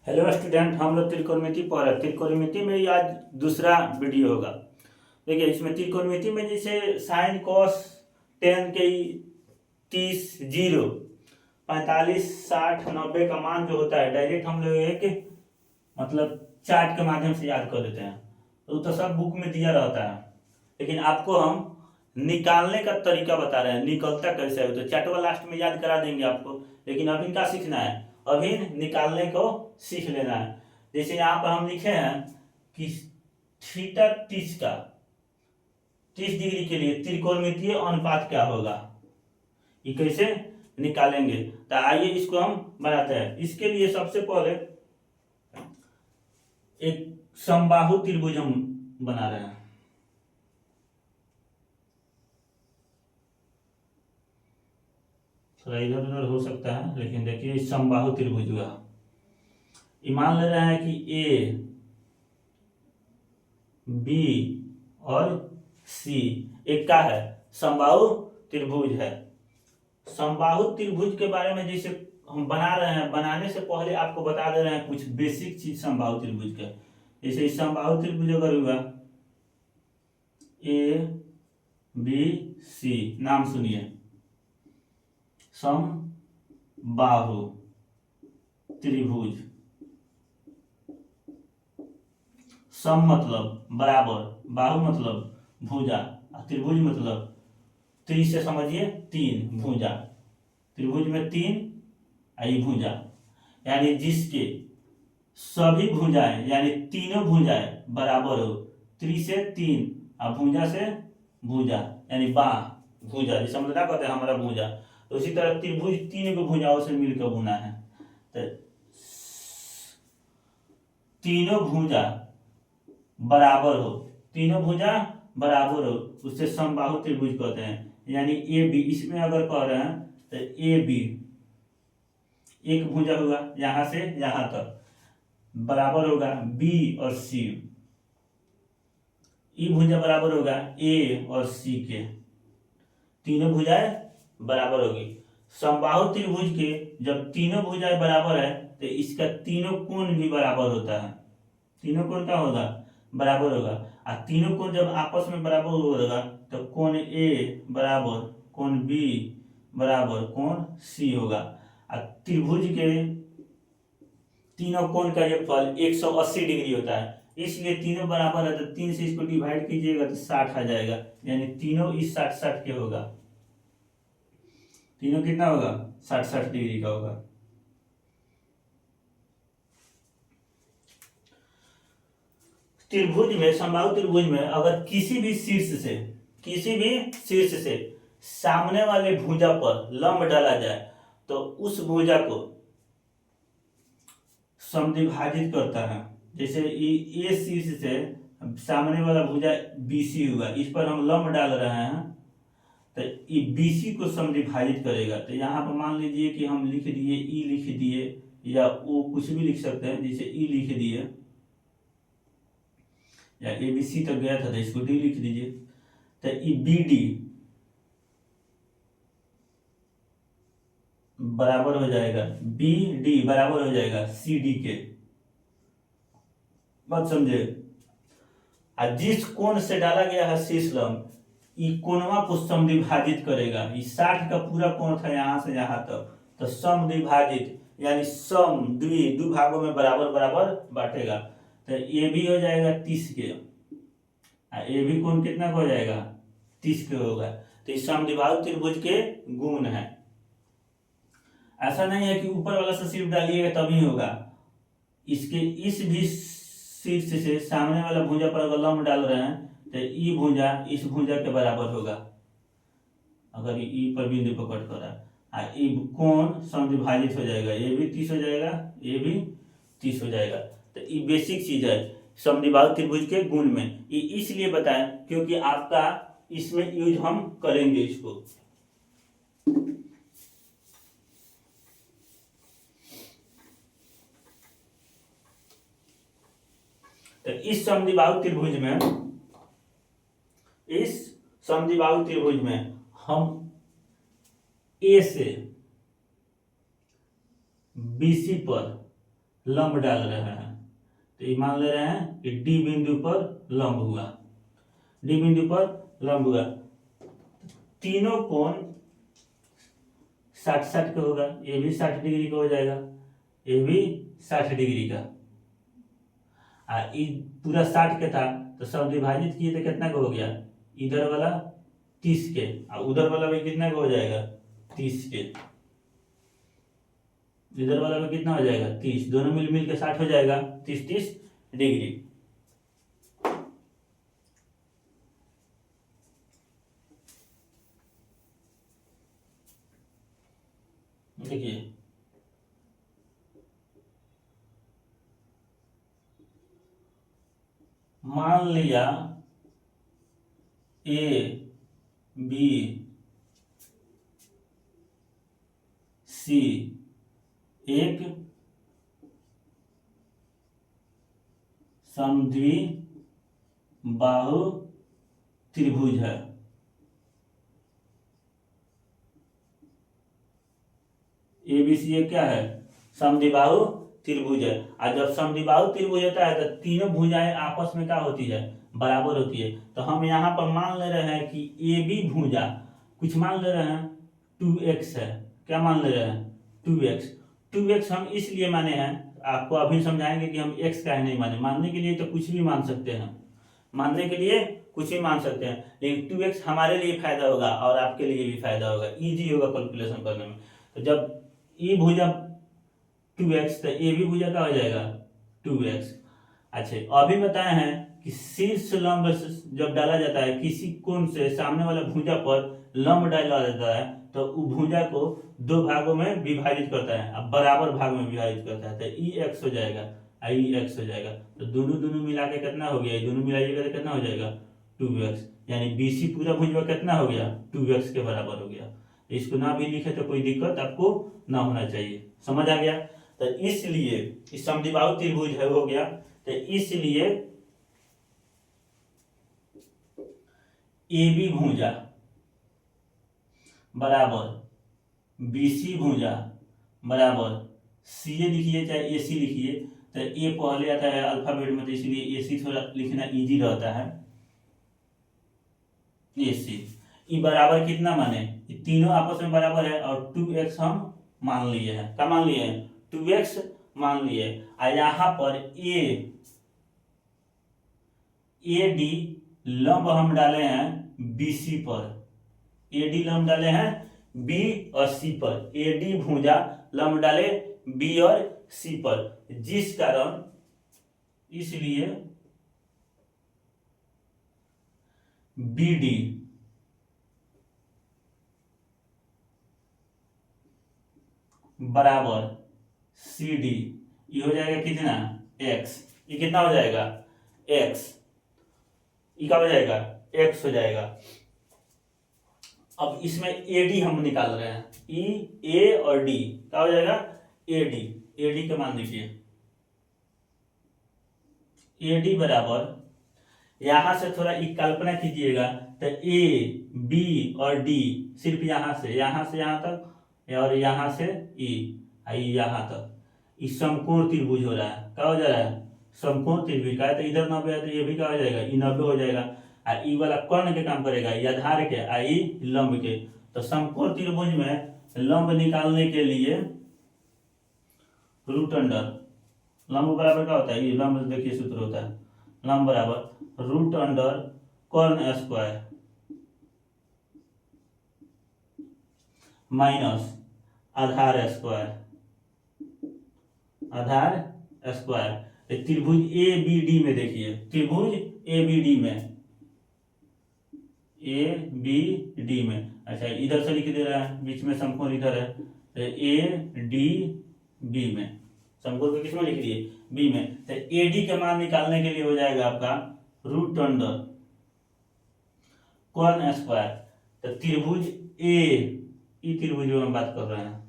Hello student, हम लोग त्रिकोणमिति पढ़ रहे। त्रिकोणमिति में ही आज दूसरा वीडियो होगा। देखिए, इसमें त्रिकोणमिति में जैसे साइन कॉस टेन के 30 0 45 60 90 का मान जो होता है डायरेक्ट हम लोग एक मतलब चार्ट के माध्यम से याद कर लेते हैं। तो सब बुक में दिया रहता है, लेकिन आपको हम निकालने का तरीका बता रहे हैं, निकलता कैसे है। तो चार्ट वाला लास्ट में याद करा देंगे आपको, लेकिन अभी क्या सीखना है, अभी निकालने को सीख लेना है। जैसे यहाँ पर हम लिखे हैं कि थीटा 30 का 30 डिग्री के लिए त्रिकोणमितीय अनुपात क्या होगा, ये कैसे निकालेंगे। तो आइए इसको हम बनाते हैं। इसके लिए सबसे पहले एक समबाहु त्रिभुज हम बना रहे हैं। थोड़ा इधर उधर हो सकता है, लेकिन देखिए समबाहु त्रिभुज हुआ। मान ले रहे हैं कि ए बी और सी एक का है, समबाहु त्रिभुज है। समबाहु त्रिभुज के बारे में जैसे हम बना रहे हैं, बनाने से पहले आपको बता दे रहे हैं कुछ बेसिक चीज समबाहु त्रिभुज का। जैसे समबाहु त्रिभुज अगर हुआ ए बी सी, नाम सुनिए, समबाहु त्रिभुज। सम मतलब बराबर, बाहु मतलब भुजा, त्रिभुज मतलब त्रि से समझिए तीन भुजा। त्रिभुज में तीन आई भुजा, यानी जिसके सभी भुजाएं यानी तीनों भुजाएं बराबर हो। त्रि से तीन और भुजा से भुजा यानी बाह भुजा, जैसे हम क्या कहते हैं हमारा भुजा। तो उसी तरह त्रिभुज तीन को भुजाओं से मिलकर बुना है। तो तीनों भुजा बराबर हो, तीनों भुजा बराबर हो, उससे समबाहु त्रिभुज कहते हैं। यानी ए बी, इसमें अगर कह रहे हैं तो ए बी एक भुजा हुआ यहां से यहां तक, बराबर होगा बी और सी। ई भुजा बराबर होगा ए और सी के, तीनों भुजाएं बराबर होगी। समबाहु त्रिभुज के जब तीनों भुजाएं बराबर है तो इसका तीनों कोण भी बराबर होता है। तीनों कोण क्या होगा, बराबर होगा। और तीनों कोण जब आपस में बराबर होगा तो कोण ए बराबर कोण बी बराबर कोण सी होगा। और त्रिभुज के तीनों कोण का योगफल 180 डिग्री होता है, इसलिए तीनों बराबर है। तो 3 से इसको डिवाइड कीजिएगा तो 60 आ जाएगा, यानी तीनों इस 60 के होगा। तीनों कितना होगा, 60 डिग्री का होगा। त्रिभुज में, समबाहु त्रिभुज में अगर किसी भी शीर्ष से सामने वाले भुजा पर लंब डाला जाए तो उस भुजा को समद्विभाजित करता है। जैसे ये शीर्ष से सामने वाला भुजा बीसी हुआ, इस पर हम लंब डाल रहे हैं तो ये बीसी को समद्विभाजित करेगा। तो यहाँ पर मान लीजिए कि हम लिख दिए ई लिख दिए, या वो कुछ भी लिख सकते हैं, जैसे ई लिख दिए या ए बी सी तक गया था तो इसको डी लिख दीजिए। तो ई बी डी बराबर हो जाएगा, बी डी बराबर हो जाएगा सी डी के। बात समझे। जिस कोण से डाला गया है शीर्ष लंब, ई कोणवा को समद्विभाजित करेगा। इस 60 का पूरा कोण था यहां से यहां तक, तो समद्विभाजित यानी सम दो भागों में बराबर बराबर बांटेगा। तो ये भी हो जाएगा 30 के, ये भी कोण कितना का हो जाएगा, 30 के होगा। तो इस समद्विबाहु त्रिभुज के गुण है। ऐसा नहीं है कि ऊपर वाला से सिर्फ डालिएगा तभी होगा, इसके इस भी शीर्ष से सामने वाला भुजा पर अगर लंब डाल रहे हैं तो ई भुजा इस भुजा के बराबर होगा, अगर ई पर बिंदु पकड़ कर ई कोण समद्विभाजित हो जाएगा, ये भी 30 हो जाएगा, ये भी 30 हो जाएगा। तो ये बेसिक चीज है समद्विबाहु त्रिभुज के गुण में। ये इसलिए बताएं क्योंकि आपका इसमें यूज हम करेंगे इसको। तो इस समद्विबाहु त्रिभुज में हम ए से बीसी पर लंब डाल रहे हैं, तो ये मान ले रहे हैं कि डी बिंदु पर लंब हुआ, डी बिंदु पर लंब हुआ। तीनों कोण 60-60 का होगा, ये भी 60 डिग्री का हो जाएगा, ये भी 60 डिग्री का। ये पूरा 60 के था तो सब विभाजित किए तो कितना का हो गया, इधर वाला 30 के और उधर वाला भी कितना का हो जाएगा 30 के, इधर वाला में कितना हो जाएगा 30, दोनों मिल मिल के 60 हो जाएगा, 30-30 डिग्री। देखिए मान लिया ए बी सी एक समद्विबाहु त्रिभुज है। एबीसी क्या है, समद्विबाहु त्रिभुज है। और जब समद्विबाहु त्रिभुज होता है तो तीनों भुजाएं आपस में क्या होती है, बराबर होती है। तो हम यहाँ पर मान ले रहे हैं कि ए बी भुजा कुछ मान ले रहे हैं 2x है, क्या मान ले रहे हैं 2x। 2x हम इसलिए माने हैं, आपको अभी समझाएंगे कि हम x का है नहीं माने, मानने के लिए तो कुछ भी मान सकते हैं, मानने के लिए कुछ भी मान सकते हैं, लेकिन 2x हमारे लिए फायदा होगा और आपके लिए भी फायदा होगा, इजी होगा कैलकुलेशन करने में। तो जब ए भुजा 2x तो ए भी भुजा का हो जाएगा 2x। अच्छा अभी बताए हैं कि शीर्ष लंब जब डाला जाता है किसी कोण से सामने वाला भुजा पर लंब डाला जाता है तो वो भुजा को दो भागों में विभाजित करता है, अब बराबर भाग में विभाजित करता है, तो ई एक्स हो जाएगा आई एक्स हो जाएगा। तो दोनों दोनों मिला के कितना हो गया, दोनों मिलाइएगा तो कितना हो जाएगा 2x, यानी बीसी पूरा भुजा कितना हो गया 2x के बराबर हो गया। इसको ना भी लिखे तो कोई दिक्कत आपको ना होना चाहिए, समझ आ गया। तो इसलिए इस समद्विबाहु त्रिभुज है हो गया, तो इसलिए ए बी भुजा बराबर बीसी भुजा बराबर सी ए लिखिए चाहे ए सी लिखिए, तो ए पहले आता है अल्फाबेट में तो इसलिए ए सी थोड़ा लिखना इजी रहता है, ए सी। ये बराबर कितना माने, ये तीनों आपस में बराबर है और 2x हम मान लिए हैं, क्या मान लिए हैं 2x मान लिए। और यहाँ पर ए डी लंब हम डाले हैं बीसी पर, ए डी लंब डाले हैं बी और सी पर, ए डी भुजा लंब डाले बी और सी पर, जिस कारण इसलिए बी डी बराबर सी डी, ये हो जाएगा कितना x, ये कितना हो जाएगा x, ये क्या हो जाएगा x हो जाएगा। अब इसमें ए डी हम निकाल रहे हैं, ई ए और डी क्या हो जाएगा ए डी का मान लिखिए, ए डी बराबर यहां से थोड़ा एक कल्पना कीजिएगा, तो ए बी और डी सिर्फ यहां से यहां तक और यहां से ई यहां तक, इस समकोण त्रिभुज हो रहा है, क्या हो जा रहा है समकोण त्रिभुज का है, तो इधर 90 है तो ये भी क्या हो जाएगा ई 90 हो जाएगा। और ई वाला कर्ण के काम करेगा, ये आधार के आई लंब के। तो समकोण त्रिभुज में लंब निकालने के लिए रूट अंडर लंब बराबर क्या होता है, ये लंब देखिए सूत्र होता है लंब बराबर रूट अंडर कर्ण स्क्वायर माइनस आधार स्क्वायर। त्रिभुज ए बी डी में देखिए, त्रिभुज ए बी डी में अच्छा इधर से लिख दे रहा है, बीच में समकोण इधर है, तो ए डी बी में समकोण को किसमें लिख दिए बी में। तो ए डी का मान निकालने के लिए हो जाएगा आपका रूट अंडर कर्ण स्क्वायर। तो त्रिभुज ए त्रिभुज में हम बात कर रहे हैं,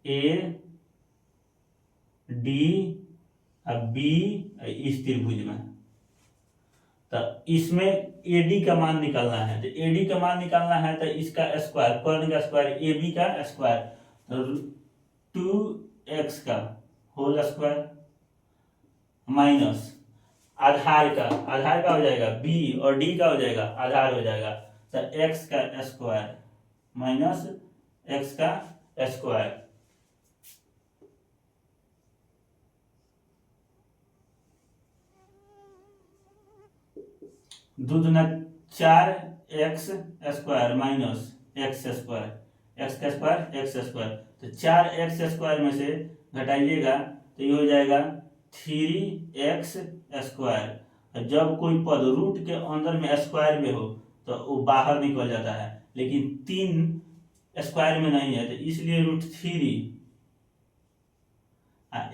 ए डी बी इस त्रिभुज में, तो इसमें एडी का मान निकालना है, तो एडी का मान निकालना है तो इसका स्क्वायर कर्ण का स्क्वायर ए बी का स्क्वायर, तो 2x का होल स्क्वायर माइनस आधार का हो जाएगा बी और डी का हो जाएगा आधार हो जाएगा, तो एक्स का स्क्वायर माइनस एक्स का स्क्वायर, दो दूना 4x² minus x square, x का स्क्वायर एक्स स्क्वायर, तो 4x² में से घटाइएगा तो ये हो जाएगा 3x²। जब कोई पद रूट के अंदर में स्क्वायर में हो तो वो बाहर निकल जाता है, लेकिन 3 स्क्वायर में नहीं है, तो इसलिए √3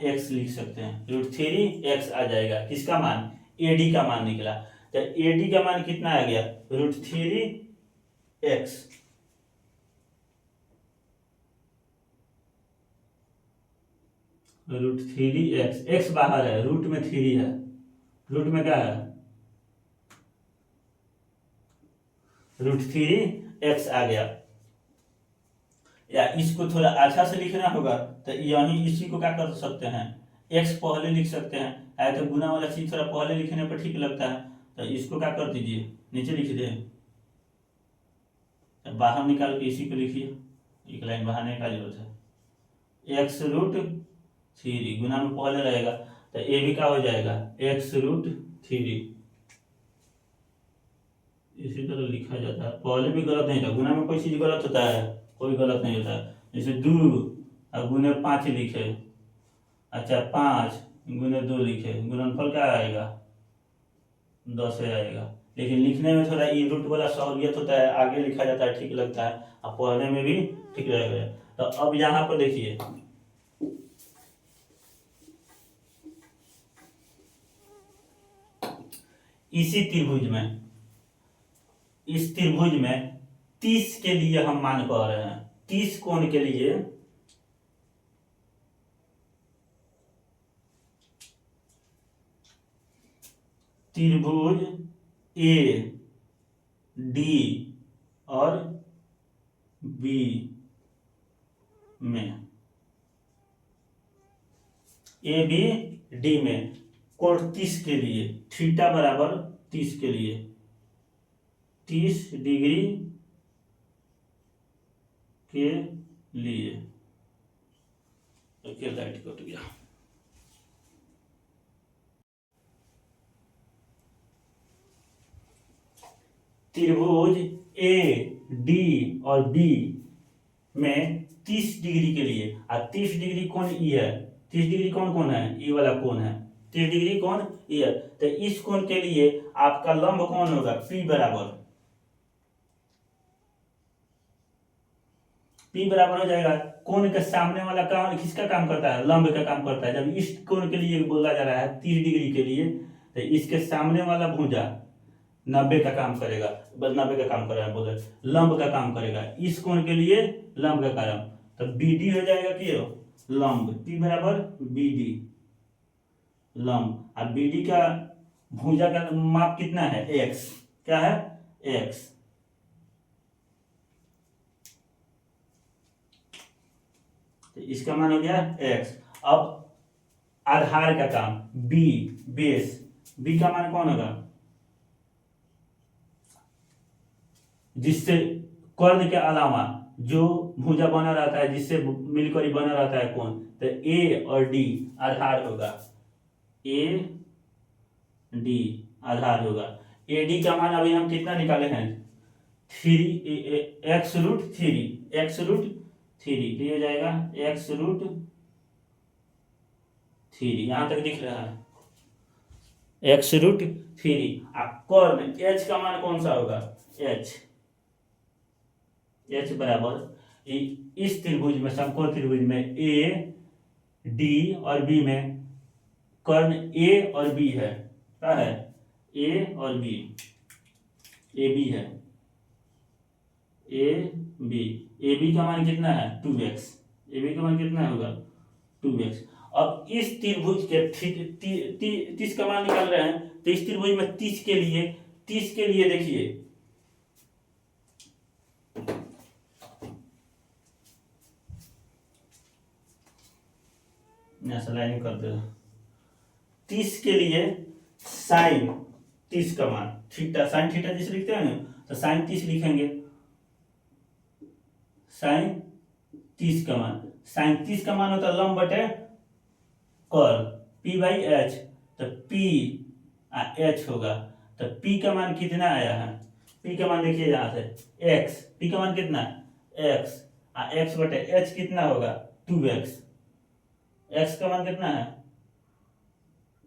एक्स लिख सकते हैं। √3 एक्स आ जाएगा, किसका मान, एडी का मान निकला। तो एडी का मान कितना आ गया, √3 एक्स। √3 एक्स, एक्स बाहर है, रूट में 3 है, रूट में क्या है, √3 एक्स आ गया। या इसको थोड़ा अच्छा से लिखना होगा तो यही इसी को क्या कर सकते हैं, एक्स पहले लिख सकते हैं, आए तो गुना वाला चीज थोड़ा पहले लिखने पर ठीक लगता है, तो इसको क्या कर दीजिए, नीचे लिख दे, तो बाहर निकाल के इसी को लिखिए, एक लाइन बाहर निकाल जरूरत है, x√3 गुना में पहले रहेगा, तो ए भी क्या हो जाएगा, x√3। इसी तरह लिखा जाता है, पहले भी गलत नहीं था, गुना में कोई चीज गलत होता है, कोई गलत नहीं होता है। जैसे 2 और गुने 5 लिखे, अच्छा 5 गुने 2 लिखे, गुणनफल क्या आएगा, 10 आएगा। लेकिन लिखने में थोड़ा ई रूट वाला सहूलियत होता है, आगे लिखा जाता है, ठीक लगता है, और पढ़ने में भी ठीक रहेगा। तो अब यहाँ पर देखिए, इसी त्रिभुज में, इस त्रिभुज में 30 के लिए हम मान पा रहे हैं, 30 कोण के लिए त्रिभुज ए डी और बी में, ए बी डी में कोण 30 के लिए, थीटा बराबर 30 के लिए, 30 डिग्री के लिए, ओके लाइट कट गया। त्रिभुज ए डी और बी में 30 डिग्री के लिए, और 30 डिग्री कौन ई है, 30 डिग्री कौन है, ई वाला कौन है, 30 डिग्री कौन ई है, तो इस कोण के लिए आपका लंब कौन होगा, P बराबर हो जाएगा, कोण के सामने वाला काम किसका काम करता है, लंब का काम करता है। जब इस कोण के लिए बोला जा रहा है 30 डिग्री के लिए, तो इसके सामने वाला भुजा 90 का काम करेगा, 90 का काम करेगा, बोले लंब का काम करेगा, इस कोण के लिए लंब का काम, तो BD हो जाएगा कि लंब, P बराबर BD लंब, और BD का भुजा का माप कितना है, x, क्या है, x। तो इसका मान हो गया x। अब आधार का काम b, बेस, b का मान कौन होगा, जिससे कर्ण के अलावा जो भुजा बना रहता है, जिससे मिलकर ही बना रहता है कोण, तो a और d आधार होगा, a d आधार होगा। AD का मान अभी हम कितना निकाले हैं, 3 x√3 ये हो जाएगा x√3, यहां तक दिख रहा है x√3। कर्ण h का मान कौन सा होगा, h बराबर इस त्रिभुज में, समकोण त्रिभुज में ए डी और बी में कर्ण ए और बी है, क्या है, ए और बी, ए बी है, ए बी का मान कितना है 2x, ए बी का मान कितना होगा 2x। अब इस त्रिभुज के 30 का मान निकाल रहे हैं, तो इस त्रिभुज में 30 के लिए देखिए, यहाँ से लाइन कर दे। 30 के लिए साइन 30 का मान थीटा, साइन थीटा जिसे लिखते हैं ना, तो साइन 30 लिखेंगे। साइन 30 का मान, साइन 30 का मान होता है लंब बटे कर्ल P/H, तो P H होगा। तो P का मान कितना आया है? P का मान देखिए यहाँ से x, P का मान कितना x, x बटे h कितना होगा 2x, x का मान कितना है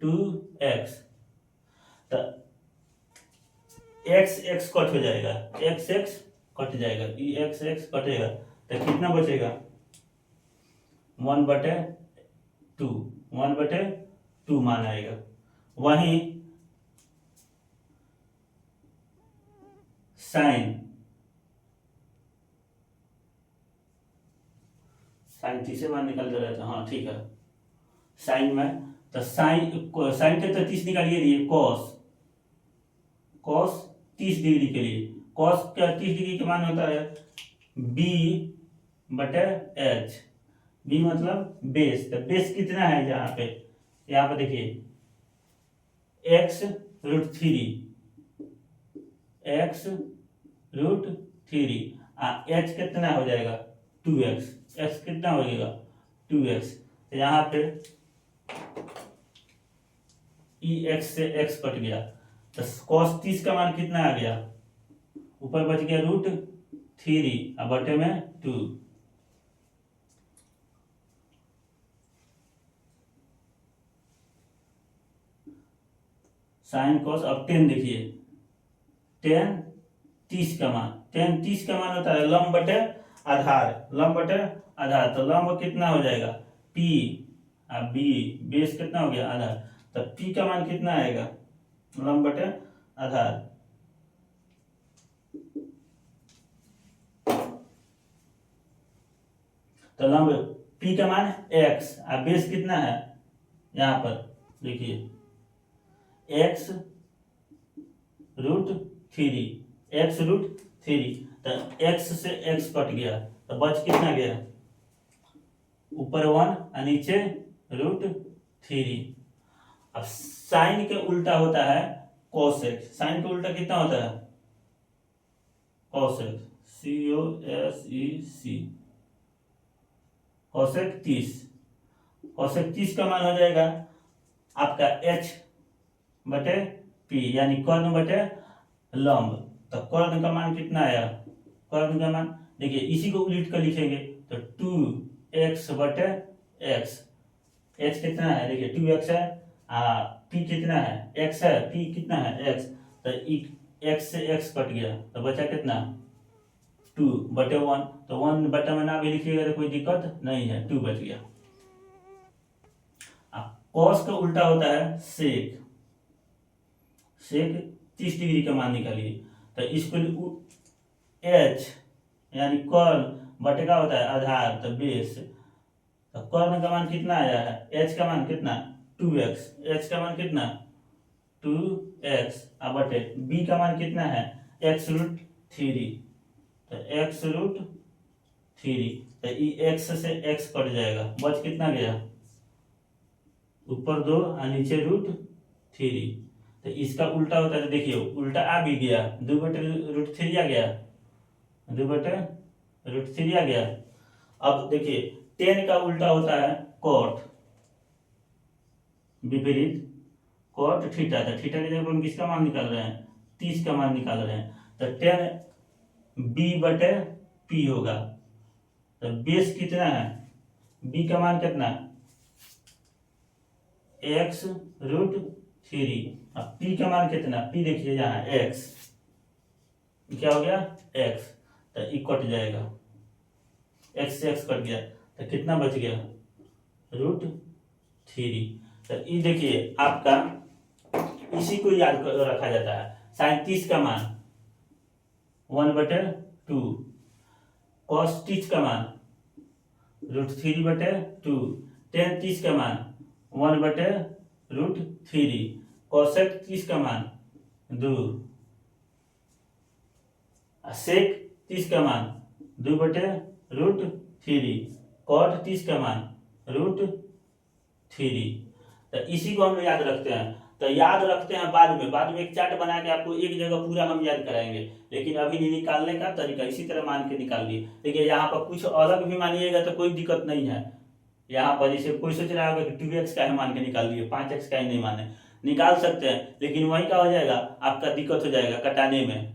2x। तो x x कट हो जाएगा, x x कट जाएगा, ये x x कटेगा, तो कितना बचेगा 1/2, 1/2 मान आएगा। वहीं साइन 30 से मान निकल रहा था, हाँ ठीक है। साइन में तो साइन के तो 30 निकालिए दिए, कॉस 30 डिग्री के लिए, कॉस का 30 डिग्री का मान होता है B/H, B मतलब बेस। तो बेस कितना है यहाँ पे देखिए x√3, x√3, h कितना हो जाएगा 2x, x कितना हो जाएगा 2x। तो यहाँ पे x से x कट गया, तो cos 30 का मान कितना आ गया, ऊपर बच गया √3 और बटे में 2। साइन कॉस, अब 10 देखिए, 10 30 का मान, 10 30 का मान होता है लंब बटे आधार, लंब बटे आधार। तो लंब कितना हो जाएगा P और B, बेस कितना हो गया आधार, तो P का मान कितना आएगा लंब बटे आधार, तो लंब P का मान x और बेस कितना है यहाँ पर देखिए x√3, तो x से x कट गया, तो बच कितना गया ऊपर 1 और नीचे √3। अब साइन के उल्टा होता है कोसेक, साइन के उल्टा कितना होता है कोसेक, COSEC, कोसेक 30, कोसेक 30 का मान हो जाएगा आपका H/P, यानी कर्ण बटे लंब। तो कर्ण का मान कितना आया, कर्ण का मान देखिए इसी को उलट कर लिखेंगे, तो 2x/x, h कितना है देखिए 2x है, p कितना है x है, p कितना है x, तो x से x कट गया, तो बचा कितना 2/1, तो 1 में ना भी लिखिएगा तो कोई दिक्कत नहीं है, 2 बच गया। कॉस का उल्टा होता है सेक, सेक 30 डिग्री का मान निकालिए, तो इसको h यानी कर्ण बटे का होता है आधार, तो बेस। तो कर्ण का मान कितना आया है, h का मान कितना 2x, h का मान कितना 2x और बटे b का मान कितना है x√3, तो x√3, तो ये x से x कट जाएगा, बच कितना गया ऊपर 2 और नीचे √3। तो इसका उल्टा होता है, तो देखिए उल्टा आ भी गया, 2/√3 आ गया, 2/√3 आ गया। अब देखिए 10 का उल्टा होता है कॉट, विपरीत कॉट थीटा, तो थीटा की जगह पर हम किसका मान निकाल रहे हैं 30 का मान निकाल रहे हैं, तो 10 B/P होगा। तो बेस कितना है, B का मान कितना x√3, अब P का मान कितना, P देखिए यहाँ x, क्या हो गया x, तो ये कट जाएगा, x से x कट गया, तो कितना बच गया √3। तो ये देखिए आपका इसी को याद रखा जाता है, साइन 30 का मान 1/2, कॉस 30 का मान √3/2, टेन 30 का मान 1/√3, कोसेक 30 का मान 2, सेक 30 का मान 2/√3, कॉट 30 का मान तो इसी को हम याद रखते हैं। तो याद रखते हैं बाद में एक चार्ट बना के आपको एक जगह पूरा हम याद कराएंगे, लेकिन अभी नहीं निकालने का तरीका इसी तरह मान के निकाल लिए। देखिए यहाँ पर कुछ अलग भी मानिएगा तो कोई दिक्कत नहीं है। यहाँ पर जैसे कोई सोच रहा होगा कि 2x का है मान के निकाल लिए, 5x का ही नहीं माने, निकाल सकते हैं, लेकिन वही क्या हो जाएगा आपका दिक्कत हो जाएगा कटाने में।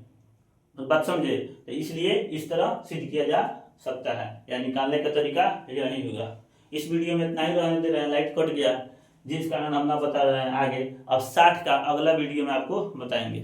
तो बात समझे, तो इसलिए इस तरह सिद्ध किया जा सकता है या निकालने का तरीका यही होगा। इस वीडियो में इतना ही रहने दे रहे हैं, लाइट कट गया जिस कारण हम ना बता रहे हैं आगे। अब 60 का अगला वीडियो में आपको बताएंगे।